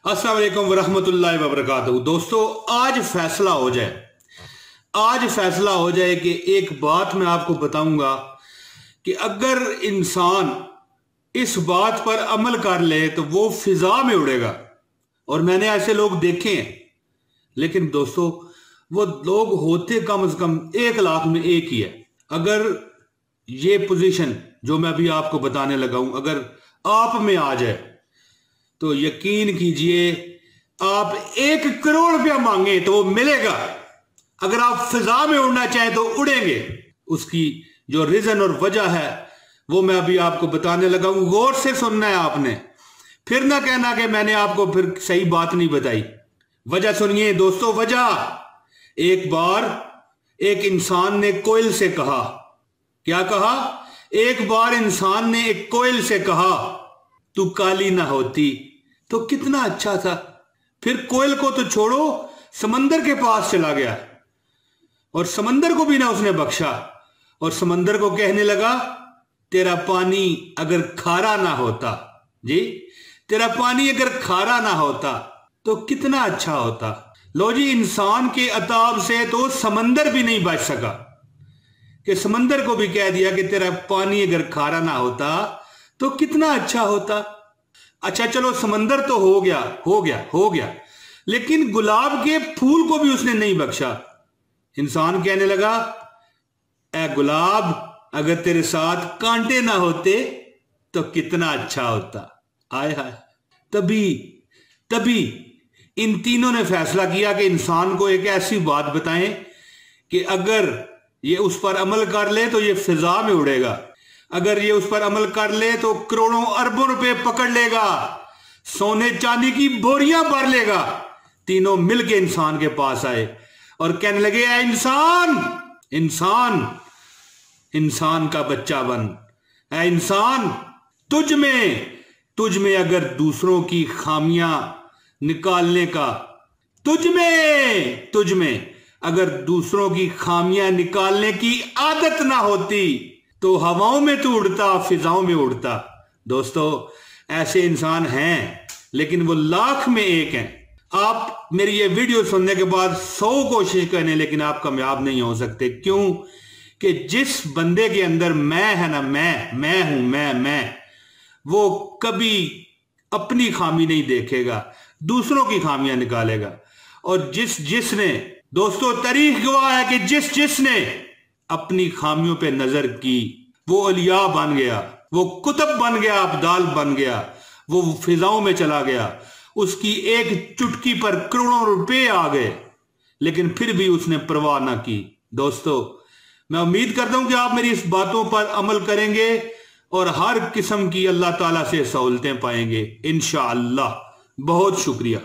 अस्सलाम वालेकुम वरहमतुल्लाहि वबरकातुहू। दोस्तों, आज फैसला हो जाए कि एक बात मैं आपको बताऊंगा कि अगर इंसान इस बात पर अमल कर ले तो वो फिजा में उड़ेगा। और मैंने ऐसे लोग देखे हैं, लेकिन दोस्तों वो लोग होते कम से कम 1,00,000 में एक ही है। अगर ये पोजीशन जो मैं अभी आपको बताने लगा हूं अगर आप में आ जाए तो यकीन कीजिए आप 1 करोड़ रुपया मांगे तो वो मिलेगा। अगर आप फिजा में उड़ना चाहें तो उड़ेंगे। उसकी जो रीजन और वजह है वो मैं अभी आपको बताने लगा हूं। गौर से सुनना है आपने, फिर ना कहना कि मैंने आपको फिर सही बात नहीं बताई। वजह सुनिए दोस्तों। वजह, एक बार एक इंसान ने कोयल से कहा, क्या कहा? एक बार इंसान ने एक कोयल से कहा, तू काली ना होती तो कितना अच्छा था। फिर कोयल को तो छोड़ो, समंदर के पास चला गया और समंदर को भी ना उसने बख्शा और समंदर को कहने लगा, तेरा पानी अगर खारा ना होता, जी तेरा पानी अगर खारा ना होता तो कितना अच्छा होता। लो जी, इंसान के अताब से तो समंदर भी नहीं बच सका कि समंदर को भी कह दिया कि तेरा पानी अगर खारा ना होता तो कितना अच्छा होता। अच्छा चलो, समंदर तो हो गया, लेकिन गुलाब के फूल को भी उसने नहीं बख्शा। इंसान कहने लगा, ए गुलाब अगर तेरे साथ कांटे ना होते तो कितना अच्छा होता। आय हाय। तभी इन तीनों ने फैसला किया कि इंसान को एक ऐसी बात बताएं कि अगर ये उस पर अमल कर ले तो ये फिजा में उड़ेगा। अगर ये उस पर अमल कर ले तो करोड़ों अरबों रुपए पकड़ लेगा, सोने चांदी की बोरियां भर लेगा। तीनों मिलके इंसान के पास आए और कहने लगे, ऐ इंसान का बच्चा बन। ऐ इंसान, तुझ में अगर दूसरों की खामियां निकालने का, तुझ में अगर दूसरों की खामियां निकालने की आदत ना होती तो हवाओं में तो उड़ता, फिजाओं में उड़ता। दोस्तों, ऐसे इंसान हैं, लेकिन वो 1,00,000 में एक हैं। आप मेरी ये वीडियो सुनने के बाद 100 कोशिश करें, लेकिन आप कामयाब नहीं हो सकते। क्यों? कि जिस बंदे के अंदर मैं है ना, मैं वो कभी अपनी खामी नहीं देखेगा, दूसरों की खामियां निकालेगा। और जिसने दोस्तों, तारीख गवाह है कि जिसने अपनी खामियों पे नजर की वो औलिया बन गया, वो कुतुब बन गया, अब्दाल बन गया, वो फिजाओं में चला गया। उसकी एक चुटकी पर करोड़ों रुपए आ गए, लेकिन फिर भी उसने परवाह ना की। दोस्तों, मैं उम्मीद करता हूं कि आप मेरी इस बातों पर अमल करेंगे और हर किस्म की अल्लाह ताला से सहूलतें पाएंगे इंशाअल्लाह। बहुत शुक्रिया।